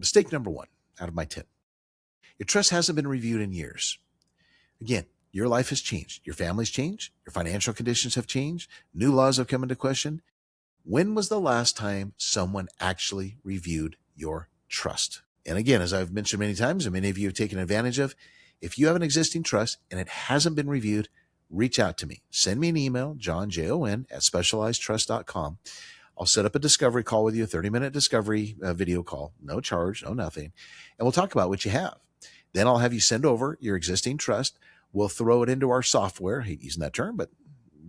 mistake number 1 out of my 10. Your trust hasn't been reviewed in years. Again, your life has changed. Your family's changed. Your financial conditions have changed. New laws have come into question. When was the last time someone actually reviewed your trust? And again, as I've mentioned many times, and many of you have taken advantage of, if you have an existing trust and it hasn't been reviewed, reach out to me. Send me an email, John, Jon, at specializedtrust.com. I'll set up a discovery call with you, a 30-minute discovery video call, no charge, no nothing. And we'll talk about what you have. Then I'll have you send over your existing trust. We'll throw it into our software. I hate using that term, but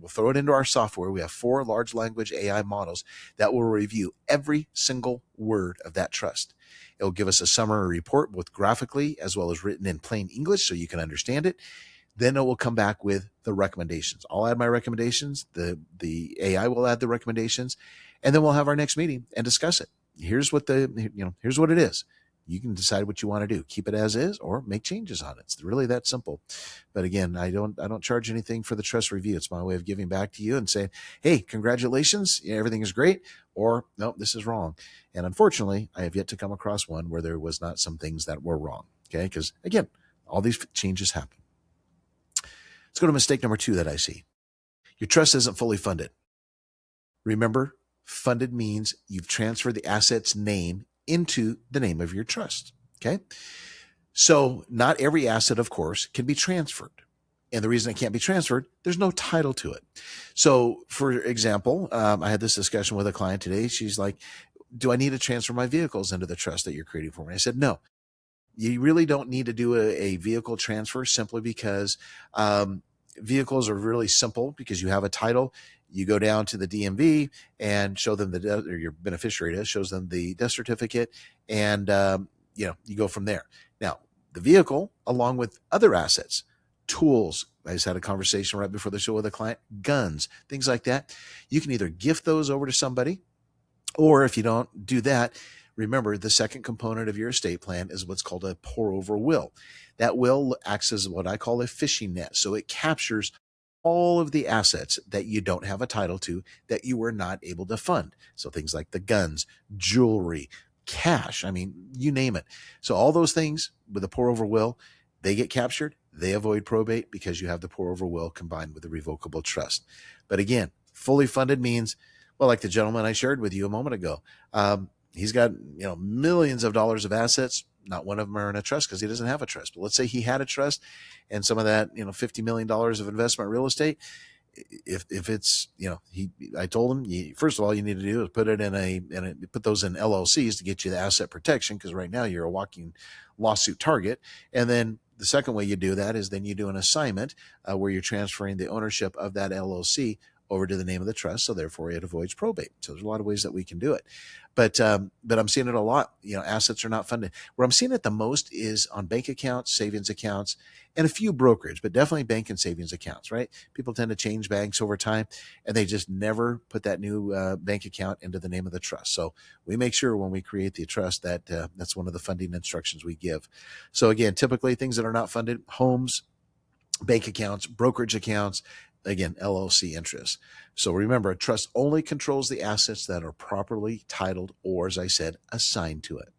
we'll throw it into our software. We have 4 large language AI models that will review every single word of that trust. It will give us a summary report, both graphically as well as written in plain English so you can understand it. Then it will come back with the recommendations. I'll add my recommendations. The AI will add the recommendations, and then we'll have our next meeting and discuss it. Here's what here's what it is. You can decide what you want to do. Keep it as is or make changes on it. It's really that simple. But again, I don't charge anything for the trust review. It's my way of giving back to you and saying, hey, congratulations, everything is great, or no, this is wrong. And unfortunately, I have yet to come across one where there was not some things that were wrong. Okay, because again, all these changes happen. Let's go to mistake number 2 that I see. Your trust isn't fully funded. Remember, funded means you've transferred the asset's name into the name of your trust. Okay. So not every asset, of course, can be transferred. And the reason it can't be transferred, there's no title to it. So for example, I had this discussion with a client today. She's like, do I need to transfer my vehicles into the trust that you're creating for me? I said, no, you really don't need to do a vehicle transfer simply because vehicles are really simple because you have a title. You go down to the DMV and show them or your beneficiary shows them the death certificate, and you go from there. Now, the vehicle, along with other assets, tools. I just had a conversation right before the show with a client, guns, things like that. You can either gift those over to somebody, or if you don't do that, remember the second component of your estate plan is what's called a pour over will. That will acts as what I call a fishing net. So it captures all of the assets that you don't have a title to that you were not able to fund. So things like the guns, jewelry, cash, I mean, you name it. So all those things with a pour over will, they get captured. They avoid probate because you have the pour over will combined with the revocable trust. But again, fully funded means, well, like the gentleman I shared with you a moment ago, he's got millions of dollars of assets. Not one of them are in a trust because he doesn't have a trust. But let's say he had a trust, and some of that, $50 million of investment real estate. If it's, I told him, first of all, you need to do is put it put those in LLCs to get you the asset protection, because right now you're a walking lawsuit target. And then the second way you do that is then you do an assignment where you're transferring the ownership of that LLC over to the name of the trust. So therefore it avoids probate. So there's a lot of ways that we can do it. But I'm seeing it a lot. Assets are not funded. Where I'm seeing it the most is on bank accounts, savings accounts, and a few brokerage, but definitely bank and savings accounts, right? People tend to change banks over time, and they just never put that new bank account into the name of the trust. So we make sure when we create the trust that that's one of the funding instructions we give. So again, typically things that are not funded: homes, bank accounts, brokerage accounts, again, LLC interests. So remember, a trust only controls the assets that are properly titled or, as I said, assigned to it.